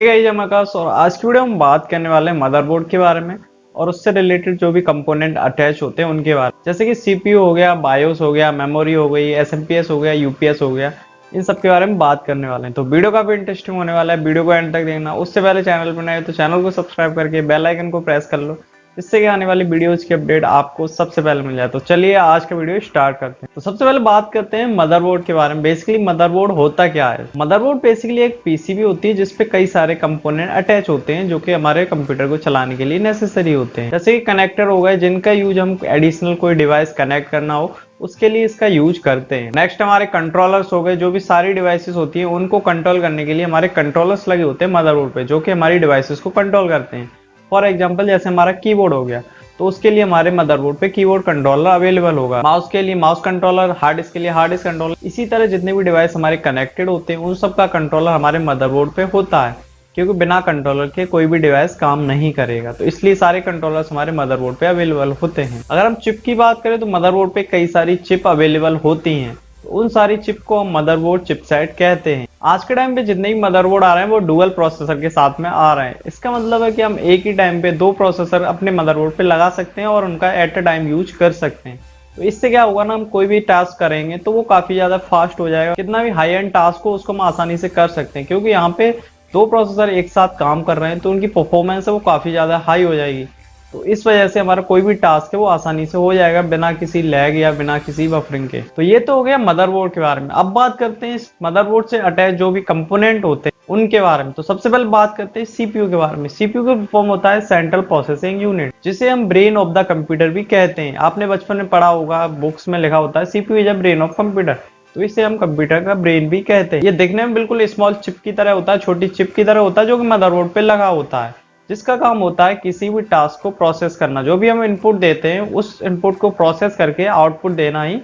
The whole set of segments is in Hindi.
गाइस हम आकाश और आज की वीडियो में बात करने वाले हैं मदरबोर्ड के बारे में और उससे रिलेटेड जो भी कंपोनेंट अटैच होते हैं उनके बारे में, जैसे कि सीपीयू हो गया, बायोस हो गया, मेमोरी हो गई, एसएमपीएस हो गया, यूपीएस हो गया। इन सब के बारे में बात करने वाले हैं, तो वीडियो काफी इंटरेस्टिंग होने वाला है। वीडियो को एंड तक देखना। उससे पहले चैनल पर नए हो तो चैनल को सब्सक्राइब करके बेल आइकन को प्रेस कर लो, जिससे कि आने वाली वीडियोज की अपडेट आपको सबसे पहले मिल जाए। तो चलिए आज का वीडियो स्टार्ट करते हैं। तो सबसे पहले बात करते हैं मदरबोर्ड के बारे में। बेसिकली मदरबोर्ड होता क्या है? मदरबोर्ड बेसिकली एक पीसीबी होती है जिसपे कई सारे कंपोनेंट अटैच होते हैं जो कि हमारे कंप्यूटर को चलाने के लिए नेसेसरी होते हैं। जैसे कि कनेक्टर हो गए जिनका यूज हम एडिशनल कोई डिवाइस कनेक्ट करना हो उसके लिए इसका यूज करते हैं। नेक्स्ट हमारे कंट्रोलर्स हो गए, जो भी सारी डिवाइसेस होती हैं उनको कंट्रोल करने के लिए हमारे कंट्रोलर्स लगे होते हैं मदरबोर्ड पे, जो कि हमारी डिवाइसेस को कंट्रोल करते हैं। फॉर एग्जाम्पल जैसे हमारा कीबोर्ड हो गया, तो उसके लिए हमारे मदरबोर्ड पे कीबोर्ड कंट्रोलर अवेलेबल होगा। माउस के लिए माउस कंट्रोलर, हार्ड डिस्क के लिए हार्ड डिस्क कंट्रोलर। इसी तरह जितने भी डिवाइस हमारे कनेक्टेड होते हैं उन सब का कंट्रोलर हमारे मदरबोर्ड पे होता है, क्योंकि बिना कंट्रोलर के कोई भी डिवाइस काम नहीं करेगा। तो इसलिए सारे कंट्रोलर्स हमारे मदरबोर्ड पे अवेलेबल होते हैं। अगर हम चिप की बात करें तो मदरबोर्ड पे कई सारी चिप अवेलेबल होती हैं। तो उन सारी चिप को हम मदरबोर्ड चिपसेट कहते हैं। आज के टाइम पे जितने भी मदरबोर्ड आ रहे हैं वो डुअल प्रोसेसर के साथ में आ रहे हैं। इसका मतलब है कि हम एक ही टाइम पे दो प्रोसेसर अपने मदरबोर्ड पे लगा सकते हैं और उनका एट अ टाइम यूज कर सकते हैं। तो इससे क्या होगा ना, हम कोई भी टास्क करेंगे तो वो काफी ज्यादा फास्ट हो जाएगा। कितना भी हाई एंड टास्क हो उसको हम आसानी से कर सकते हैं, क्योंकि यहाँ पे दो प्रोसेसर एक साथ काम कर रहे हैं तो उनकी परफॉर्मेंस है वो काफी ज्यादा हाई हो जाएगी। तो इस वजह से हमारा कोई भी टास्क है वो आसानी से हो जाएगा बिना किसी लैग या बिना किसी बफरिंग के। तो ये तो हो गया मदरबोर्ड के बारे में। अब बात करते हैं इस मदरबोर्ड से अटैच जो भी कंपोनेंट होते हैं उनके बारे में। तो सबसे पहले बात करते हैं सीपीयू के बारे में। सीपीयू का फॉर्म होता है सेंट्रल प्रोसेसिंग यूनिट, जिसे हम ब्रेन ऑफ द कंप्यूटर भी कहते हैं। आपने बचपन में पढ़ा होगा, बुक्स में लिखा होता है CPU is a brain of computer. तो इसे हम कंप्यूटर का ब्रेन भी कहते हैं। ये देखने में बिल्कुल स्मॉल चिप की तरह होता है, छोटी चिप की तरह होता है, जो कि मदरबोर्ड पे लगा होता है, जिसका काम होता है किसी भी टास्क को प्रोसेस करना। जो भी हम इनपुट देते हैं उस इनपुट को प्रोसेस करके आउटपुट देना ही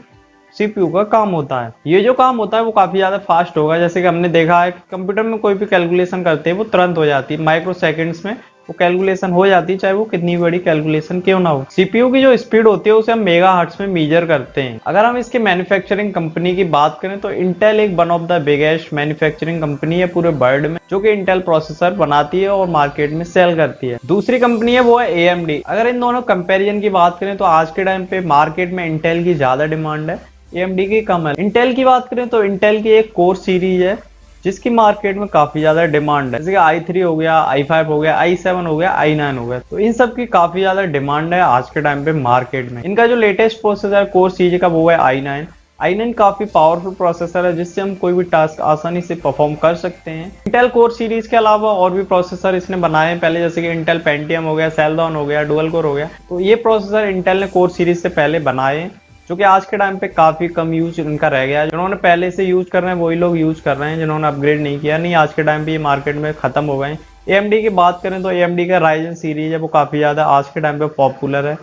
सीपीयू का काम होता है। ये जो काम होता है वो काफी ज्यादा फास्ट होगा। जैसे कि हमने देखा है कि कंप्यूटर में कोई भी कैलकुलेशन करते हैं वो तुरंत हो जाती है, माइक्रो सेकेंड्स में वो कैलकुलेशन हो जाती है, चाहे वो कितनी बड़ी कैलकुलेशन क्यों ना हो। सीपीयू की जो स्पीड होती है उसे हम मेगाहर्ट्ज में मेजर करते हैं। अगर हम इसके मैन्युफैक्चरिंग कंपनी की बात करें तो इंटेल एक one of the biggest manufacturing company है पूरे वर्ल्ड में, जो कि इंटेल प्रोसेसर बनाती है और मार्केट में सेल करती है। दूसरी कंपनी है वो है एएमडी। अगर इन दोनों कंपेरिजन की बात करें तो आज के टाइम पे मार्केट में इंटेल की ज्यादा डिमांड है, एएमडी की कम है। इंटेल की बात करें तो इंटेल की एक कोर सीरीज है जिसकी मार्केट में काफी ज्यादा डिमांड है, जैसे कि i3 हो गया, i5 हो गया, i7 हो गया, i9 हो गया। तो इन सब की काफी ज्यादा डिमांड है आज के टाइम पे मार्केट में। इनका जो लेटेस्ट प्रोसेसर कोर सीरीज का वो है i9। i9 काफी पावरफुल प्रोसेसर है जिससे हम कोई भी टास्क आसानी से परफॉर्म कर सकते हैं। इंटेल कोर सीरीज के अलावा और भी प्रोसेसर इसने बनाए हैं पहले, जैसे कि इंटेल पेंटियम हो गया, सेल्डॉन हो गया, डुअल कोर हो गया। तो ये प्रोसेसर इंटेल ने कोर सीरीज से पहले बनाए हैं, जो कि आज के टाइम पे काफी कम यूज इनका रह गया है। जिन्होंने पहले से यूज कर रहे हैं वही लोग यूज कर रहे हैं, जिन्होंने अपग्रेड नहीं किया नहीं आज के टाइम पे ये मार्केट में खत्म हो गए हैं। एएमडी की बात करें तो एएमडी का राइजन सीरीज है वो काफी ज्यादा आज के टाइम पे पॉपुलर है।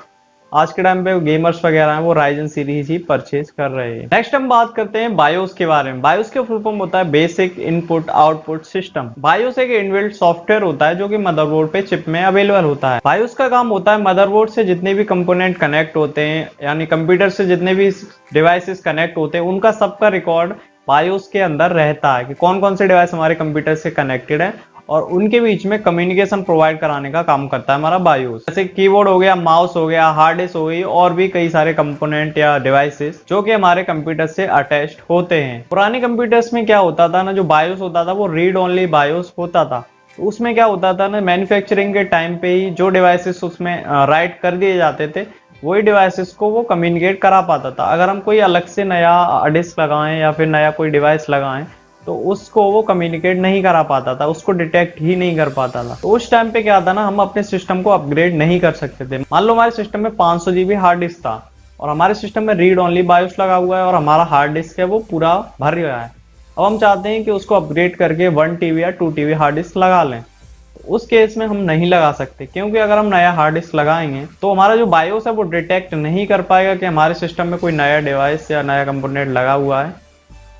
आज के टाइम पे गेमर्स वगैरह हैं वो राइजन सीरीज ही परचेज कर रहे हैं। नेक्स्ट हम बात करते हैं बायोस के बारे में। बायोस के फुल फॉर्म होता है basic input output system. BIOS एक इनबिल्ट सॉफ्टवेयर होता है जो कि मदरबोर्ड पे चिप में अवेलेबल होता है। बायोस का काम होता है मदरबोर्ड से जितने भी कंपोनेंट कनेक्ट होते हैं, यानी कंप्यूटर से जितने भी डिवाइसेस कनेक्ट होते हैं उनका सबका रिकॉर्ड बायोस के अंदर रहता है कि कौन कौन से डिवाइस हमारे कंप्यूटर से कनेक्टेड है, और उनके बीच में कम्युनिकेशन प्रोवाइड कराने का काम करता है हमारा बायोस। जैसे कीबोर्ड हो गया, माउस हो गया, हार्ड डिस्क हो गई, और भी कई सारे कंपोनेंट या डिवाइसेस जो कि हमारे कंप्यूटर से अटैच्ड होते हैं। पुराने कंप्यूटर्स में क्या होता था ना, जो बायोस होता था वो रीड ओनली बायोस होता था। तो उसमें क्या होता था ना, मैन्युफैक्चरिंग के टाइम पे ही जो डिवाइसेस उसमें राइट कर दिए जाते थे वही डिवाइसेस को वो कम्युनिकेट करा पाता था। अगर हम कोई अलग से नया डिस्क लगाएं या फिर नया कोई डिवाइस लगाएं तो उसको वो कम्युनिकेट नहीं करा पाता था, उसको डिटेक्ट ही नहीं कर पाता था। तो उस टाइम पे क्या था ना, हम अपने सिस्टम को अपग्रेड नहीं कर सकते थे। मान लो हमारे सिस्टम में 500 GB हार्ड डिस्क था और हमारे सिस्टम में रीड ओनली बायोस लगा हुआ है और हमारा हार्ड डिस्क है वो पूरा भर गया है। अब हम चाहते हैं कि उसको अपग्रेड करके 1 TB या 2 TB हार्ड डिस्क लगा लें। तो उस केस में हम नहीं लगा सकते, क्योंकि अगर हम नया हार्ड डिस्क लगाएंगे तो हमारा जो बायोस है वो डिटेक्ट नहीं कर पाएगा कि हमारे सिस्टम में कोई नया डिवाइस या नया कंपोनेंट लगा हुआ है।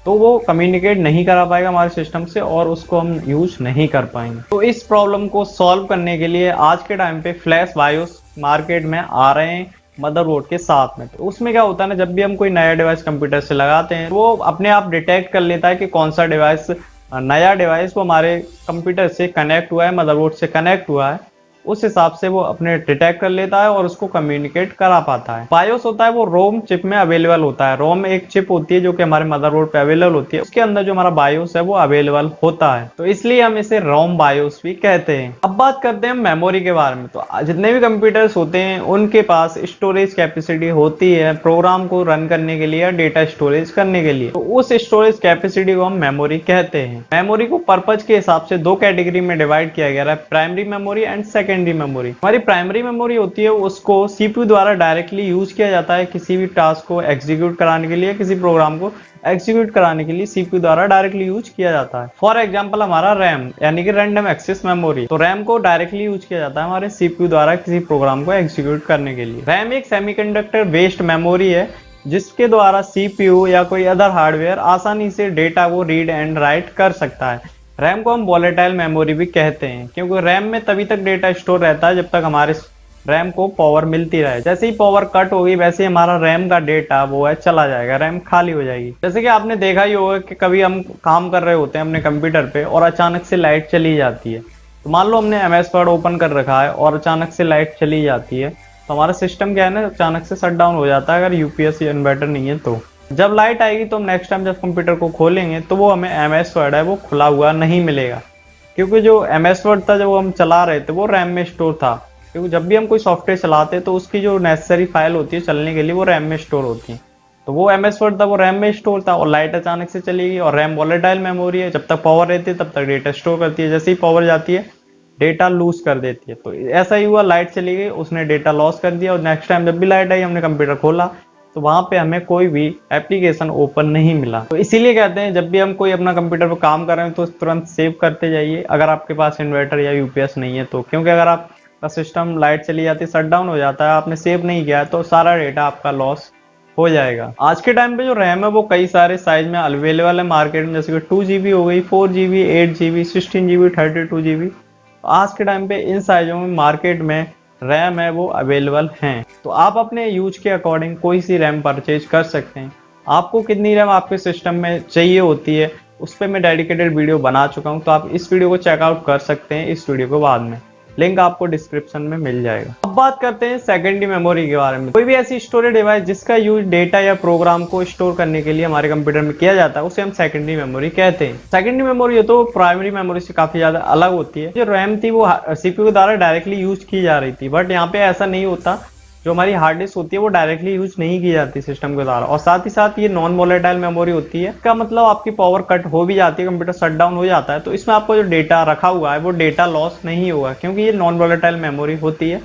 तो वो कम्युनिकेट नहीं करा पाएगा हमारे सिस्टम से और उसको हम यूज नहीं कर पाएंगे। तो इस प्रॉब्लम को सॉल्व करने के लिए आज के टाइम पे फ्लैश बायोस मार्केट में आ रहे हैं मदरबोर्ड के साथ में। तो उसमें क्या होता है ना, जब भी हम कोई नया डिवाइस कंप्यूटर से लगाते हैं वो अपने आप डिटेक्ट कर लेता है कि कौन सा डिवाइस नया डिवाइस वो हमारे कंप्यूटर से कनेक्ट हुआ है, मदरबोर्ड से कनेक्ट हुआ है, उस हिसाब से वो अपने डिटेक्ट कर लेता है और उसको कम्युनिकेट करा पाता है। बायोस होता है वो रोम चिप में अवेलेबल होता है। रोम एक चिप होती है जो कि हमारे मदरबोर्ड पे अवेलेबल होती है, उसके अंदर जो हमारा बायोस है वो अवेलेबल होता है, तो इसलिए हम इसे रोम बायोस भी कहते हैं। अब बात करते हैं मेमोरी के बारे में। तो जितने भी कंप्यूटर्स होते हैं उनके पास स्टोरेज कैपेसिटी होती है प्रोग्राम को रन करने के लिए या डेटा स्टोरेज करने के लिए, तो उस स्टोरेज कैपेसिटी को हम मेमोरी कहते हैं। मेमोरी को पर्पज के हिसाब से दो कैटेगरी में डिवाइड किया गया है, primary memory and secondary memory. हमारी प्राइमरी मेमोरी होती है उसको सीपीयू द्वारा डायरेक्टली यूज किया जाता है किसी भी टास्क को एग्जीक्यूट कराने के लिए, किसी प्रोग्राम को एग्जीक्यूट कराने के लिए सीपीयू द्वारा डायरेक्टली यूज किया जाता है। फॉर एग्जांपल हमारा रैम यानी कि रैंडम एक्सेस मेमोरी, तो रैम को डायरेक्टली यूज किया जाता है हमारे सीपीयू द्वारा किसी प्रोग्राम को एग्जीक्यूट करने के लिए। रैम एक सेमीकंडक्टर बेस्ड मेमोरी है जिसके द्वारा सीपीयू या कोई अदर हार्डवेयर आसानी से डेटा को रीड एंड राइट कर सकता है। रैम को हम वॉलेटाइल मेमोरी भी कहते हैं क्योंकि रैम में तभी तक डेटा स्टोर रहता है जब तक हमारे रैम को पावर मिलती रहे। जैसे ही पावर कट होगी वैसे ही हमारा रैम का डेटा वो है चला जाएगा, रैम खाली हो जाएगी। जैसे कि आपने देखा ही होगा कि कभी हम काम कर रहे होते हैं अपने कंप्यूटर पे और अचानक से लाइट चली जाती है, तो मान लो हमने MS वर्ड ओपन कर रखा है और अचानक से लाइट चली जाती है, तो हमारा सिस्टम क्या है ना अचानक से शट डाउन हो जाता है अगर यूपीएस या इन्वर्टर नहीं है। तो जब लाइट आएगी तो हम नेक्स्ट टाइम जब कंप्यूटर को खोलेंगे तो वो हमें MS वर्ड है वो खुला हुआ नहीं मिलेगा, क्योंकि जो MS वर्ड था जब हम चला रहे थे वो रैम में स्टोर था। क्योंकि जब भी हम कोई सॉफ्टवेयर चलाते हैं तो उसकी जो नेसेसरी फाइल होती है चलने के लिए वो रैम में स्टोर होती है, तो वो MS वर्ड था वो रैम में स्टोर था और लाइट अचानक से चली गई। और रैम वॉलेटाइल मेमोरी है, जब तक पावर रहती है तब तक डेटा स्टोर करती है, जैसे ही पावर जाती है डेटा लूज कर देती है। तो ऐसा ही हुआ, लाइट चली गई उसने डेटा लॉस कर दिया और नेक्स्ट टाइम जब भी लाइट आई हमने कंप्यूटर खोला तो वहां पे हमें कोई भी एप्लीकेशन ओपन नहीं मिला। तो इसीलिए कहते हैं जब भी हम कोई अपना कंप्यूटर पर काम कर रहे हैं तो तुरंत सेव करते जाइए अगर आपके पास इन्वर्टर या यूपीएस नहीं है तो, क्योंकि अगर आपका सिस्टम लाइट चली जाती है शट डाउन हो जाता है आपने सेव नहीं किया तो सारा डेटा आपका लॉस हो जाएगा। आज के टाइम पे जो रैम है वो कई सारे साइज में अवेलेबल है मार्केट में, जैसे कि 2GB हो गई, 4GB, 8GB, 16GB, 32GB। आज के टाइम पे इन साइजों में मार्केट में रैम है वो अवेलेबल हैं, तो आप अपने यूज के अकॉर्डिंग कोई सी रैम परचेज कर सकते हैं। आपको कितनी रैम आपके सिस्टम में चाहिए होती है उस पर मैं डेडिकेटेड वीडियो बना चुका हूं, तो आप इस वीडियो को चेकआउट कर सकते हैं इस वीडियो को बाद में, लिंक आपको डिस्क्रिप्शन में मिल जाएगा। अब बात करते हैं सेकेंडरी मेमोरी के बारे में। कोई भी ऐसी स्टोरेज डिवाइस जिसका यूज डेटा या प्रोग्राम को स्टोर करने के लिए हमारे कंप्यूटर में किया जाता है उसे हम सेकेंडरी मेमोरी कहते हैं। सेकेंडरी मेमोरी तो प्राइमरी मेमोरी से काफी ज्यादा अलग होती है। जो रैम थी वो सीपीयू द्वारा डायरेक्टली यूज की जा रही थी, बट यहाँ पे ऐसा नहीं होता। जो हमारी हार्ड डिस्क होती है वो डायरेक्टली यूज नहीं की जाती सिस्टम के द्वारा, और साथ ही साथ ये नॉन वोलेटाइल मेमोरी होती है। इसका मतलब आपकी पावर कट हो भी जाती है, कंप्यूटर शट डाउन हो जाता है, तो इसमें आपको जो डेटा रखा हुआ है वो डेटा लॉस नहीं होगा, क्योंकि ये नॉन वोलेटाइल मेमोरी होती है।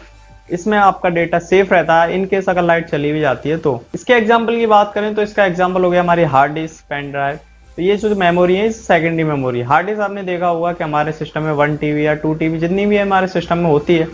इसमें आपका डेटा सेफ रहता है इनकेस अगर लाइट चली भी जाती है तो। इसके एग्जाम्पल की बात करें तो इसका एग्जाम्पल हो गया हमारी हार्ड डिस्क, पेन ड्राइव। तो ये जो मेमोरी है सेकेंडरी मेमोरी। हार्ड डिस्क आपने देखा होगा कि हमारे सिस्टम में 1 TB या 2 TB जितनी भी हमारे सिस्टम में होती है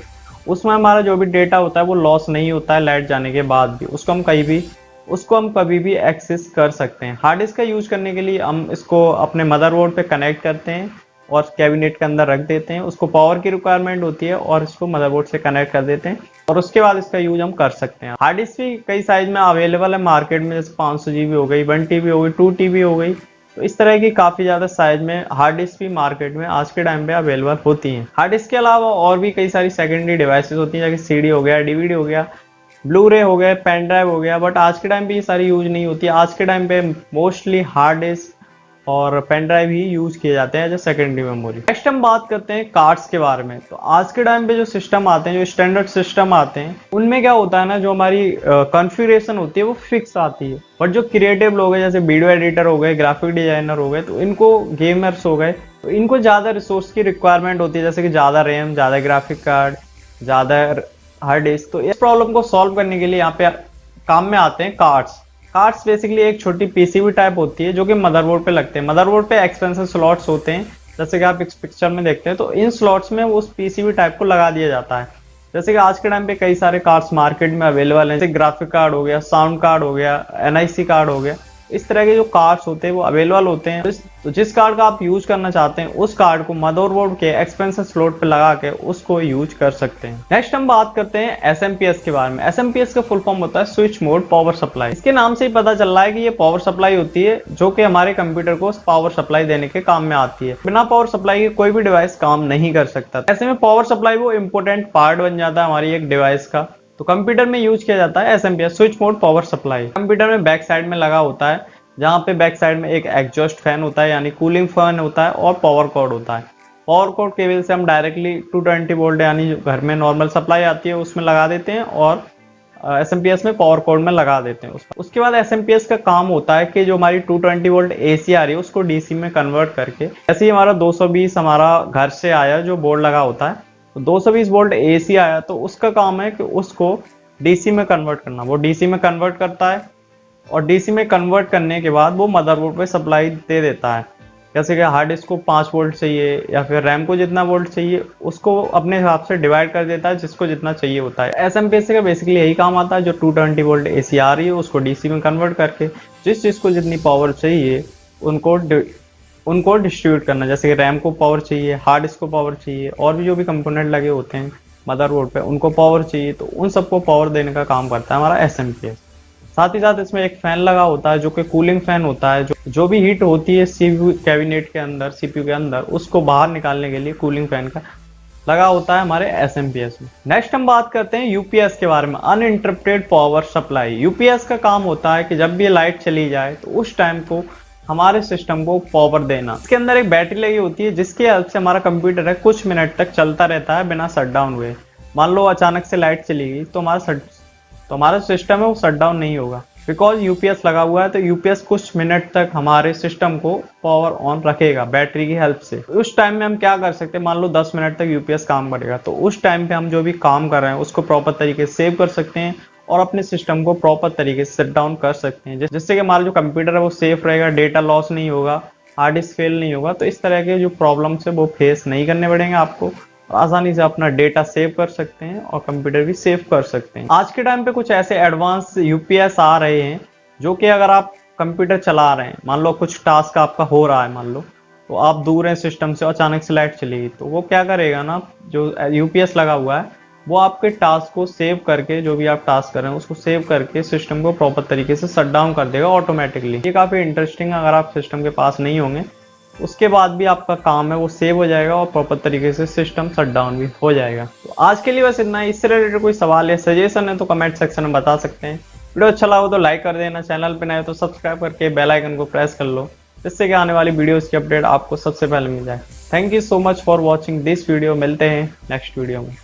उसमें हमारा जो भी डेटा होता है वो लॉस नहीं होता है लाइट जाने के बाद भी, उसको हम कभी भी एक्सेस कर सकते हैं। हार्ड डिस्क का यूज करने के लिए हम इसको अपने मदरबोर्ड पे कनेक्ट करते हैं और कैबिनेट के अंदर रख देते हैं। उसको पावर की रिक्वायरमेंट होती है और इसको मदरबोर्ड से कनेक्ट कर देते हैं और उसके बाद इसका यूज हम कर सकते हैं। हार्ड डिस्क भी कई साइज में अवेलेबल है मार्केट में, जैसे 500 GB हो गई, 1 TB हो गई, 2 TB हो गई। तो इस तरह की काफी ज्यादा साइज में हार्ड डिस्क भी मार्केट में आज के टाइम पे अवेलेबल होती हैं। हार्ड डिस्क के अलावा और भी कई सारी सेकेंडरी डिवाइसेस होती हैं, जैसे CD हो गया, DVD हो गया, ब्लू रे हो गया, पेन ड्राइव हो गया, बट आज के टाइम पे ये सारी यूज नहीं होती है। आज के टाइम पे मोस्टली हार्ड डिस्क और पेन ड्राइव ही यूज किए जाते हैं एज सेकेंडरी मेमोरी। नेक्स्ट हम बात करते हैं कार्ड्स के बारे में। तो आज के टाइम पे जो सिस्टम आते हैं, जो स्टैंडर्ड सिस्टम आते हैं, उनमें क्या होता है ना, जो हमारी कॉन्फ़िगरेशन होती है वो फिक्स आती है। बट जो क्रिएटिव लोग हैं, जैसे वीडियो एडिटर हो गए, ग्राफिक डिजाइनर हो गए, तो इनको गेमर्स हो गए, तो इनको ज्यादा रिसोर्स की रिक्वायरमेंट होती है, जैसे कि ज्यादा रैम, ज्यादा ग्राफिक कार्ड, ज्यादा हार्ड डिस्क। तो इस प्रॉब्लम को सॉल्व करने के लिए यहाँ पे काम में आते हैं कार्ड्स। कार्ड्स बेसिकली एक छोटी पीसीबी टाइप होती है जो कि मदरबोर्ड पे लगते हैं। मदरबोर्ड पे एक्सपेंसिव स्लॉट्स होते हैं, जैसे कि आप इस पिक्चर में देखते हैं, तो इन स्लॉट्स में उस पीसीबी टाइप को लगा दिया जाता है। जैसे कि आज के टाइम पे कई सारे कार्ड्स मार्केट में अवेलेबल हैं, जैसे ग्राफिक कार्ड हो गया, साउंड कार्ड हो गया, NIC कार्ड हो गया। इस तरह के जो कार्ड्स होते हैं वो अवेलेबल होते हैं। तो जिस कार्ड का आप यूज करना चाहते हैं उस कार्ड को मदरबोर्ड के एक्सपेंशन स्लॉट पे लगा के उसको यूज कर सकते हैं। नेक्स्ट हम बात करते हैं एसएमपीएस के बारे में। एसएमपीएस का फुल फॉर्म होता है स्विच मोड पावर सप्लाई। इसके नाम से ही पता चल रहा है कि ये पावर सप्लाई होती है जो कि हमारे कंप्यूटर को पावर सप्लाई देने के काम में आती है। बिना पावर सप्लाई के कोई भी डिवाइस काम नहीं कर सकता। ऐसे में पावर सप्लाई वो इंपॉर्टेंट पार्ट बन जाता है हमारी एक डिवाइस का। तो कंप्यूटर में यूज किया जाता है SMPS switch mode power supply. Computer में बैक साइड में लगा होता है, जहाँ पे बैक साइड में एक एग्जॉस्ट फैन होता है यानी कूलिंग फैन होता है और पावर कॉर्ड होता है। पावर कॉर्ड केबल से हम डायरेक्टली 220 वोल्ट यानी जो घर में नॉर्मल सप्लाई आती है उसमें लगा देते हैं और एसएमपीएस में पावर कॉर्ड में लगा देते हैं। उसके बाद एसएमपीएस का काम होता है कि जो हमारी 220 वोल्ट एसी आ रही है उसको डीसी में कन्वर्ट करके, जैसे ही हमारा 220 हमारा घर से आया जो बोर्ड लगा होता है, तो 220 वोल्ट एसी आया तो उसका काम है कि उसको डीसी में कन्वर्ट करना। वो डीसी में कन्वर्ट करता है और डीसी में कन्वर्ट करने के बाद वो मदरबोर्ड पे सप्लाई दे देता है। जैसे कि हार्ड डिस्क को 5 वोल्ट चाहिए या फिर रैम को जितना वोल्ट चाहिए उसको अपने हिसाब से डिवाइड कर देता है जिसको जितना चाहिए होता है। एसएमपीएस का बेसिकली यही काम आता है, जो 220 वोल्ट एसी आ रही है उसको डीसी में कन्वर्ट करके जिस चीज़ को जितनी पावर चाहिए उनको डिस्ट्रीब्यूट करना। जैसे कि रैम को पावर चाहिए, हार्ड डिस्क को पावर चाहिए और भी जो भी कंपोनेंट लगे होते हैं मदरबोर्ड पे उनको पावर चाहिए, तो उन सबको पावर देने का काम करता है हमारा एसएमपीएस। साथ ही साथ इसमें एक फैन लगा होता है जो कि कूलिंग फैन होता है। जो भी हीट होती है सीपीयू कैबिनेट के अंदर, सीपीयू के अंदर, उसको बाहर निकालने के लिए कूलिंग फैन का लगा होता है हमारे एसएमपीएस में। नेक्स्ट हम बात करते हैं यूपीएस के बारे में, अनइंटरप्टेड पावर सप्लाई। यूपीएस का काम होता है कि जब भी लाइट चली जाए तो उस टाइम को हमारे सिस्टम को पावर देना। इसके अंदर एक बैटरी लगी होती है जिसकी हेल्प से हमारा कंप्यूटर है कुछ मिनट तक चलता रहता है बिना शट डाउन हुए। मान लो अचानक से लाइट चली गई तो हमारा सिस्टम है वो शट डाउन नहीं होगा, बिकॉज यूपीएस लगा हुआ है। तो यूपीएस कुछ मिनट तक हमारे सिस्टम को पावर ऑन रखेगा बैटरी की हेल्प से। उस टाइम में हम क्या कर सकते हैं, मान लो 10 मिनट तक यूपीएस काम करेगा तो उस टाइम पे हम जो भी काम कर रहे हैं उसको प्रॉपर तरीके से सेव कर सकते हैं और अपने सिस्टम को प्रॉपर तरीके से शट डाउन कर सकते हैं, जिससे कि हमारा जो कंप्यूटर है वो सेफ रहेगा, डेटा लॉस नहीं होगा, हार्ड डिस्क फेल नहीं होगा। तो इस तरह के जो प्रॉब्लम्स है वो फेस नहीं करने पड़ेंगे आपको, आसानी से अपना डेटा सेव कर सकते हैं और कंप्यूटर भी सेव कर सकते हैं। आज के टाइम पे कुछ ऐसे एडवांस यूपीएस आ रहे हैं जो कि अगर आप कंप्यूटर चला रहे हैं, मान लो कुछ टास्क आपका हो रहा है, मान लो तो आप दूर हैं सिस्टम से, अचानक से लाइट चली गई, तो वो क्या करेगा ना, जो यूपीएस लगा हुआ है वो आपके टास्क को सेव करके, जो भी आप टास्क कर रहे हैं उसको सेव करके सिस्टम को प्रॉपर तरीके से शट डाउन कर देगा ऑटोमेटिकली। ये काफी इंटरेस्टिंग है। अगर आप सिस्टम के पास नहीं होंगे उसके बाद भी आपका काम है वो सेव हो जाएगा और प्रॉपर तरीके से सिस्टम शट डाउन भी हो जाएगा। तो आज के लिए बस इतना ही। इससे रिलेटेड कोई सवाल या सजेशन है तो कमेंट सेक्शन में बता सकते हैं। वीडियो अच्छा लगा तो लाइक कर देना, चैनल पे नए तो सब्सक्राइब करके बेल आइकन को प्रेस कर लो, जिससे कि आने वाली वीडियोस की अपडेट आपको सबसे पहले मिल जाए। Thank you so much for watching this video. मिलते हैं नेक्स्ट वीडियो में।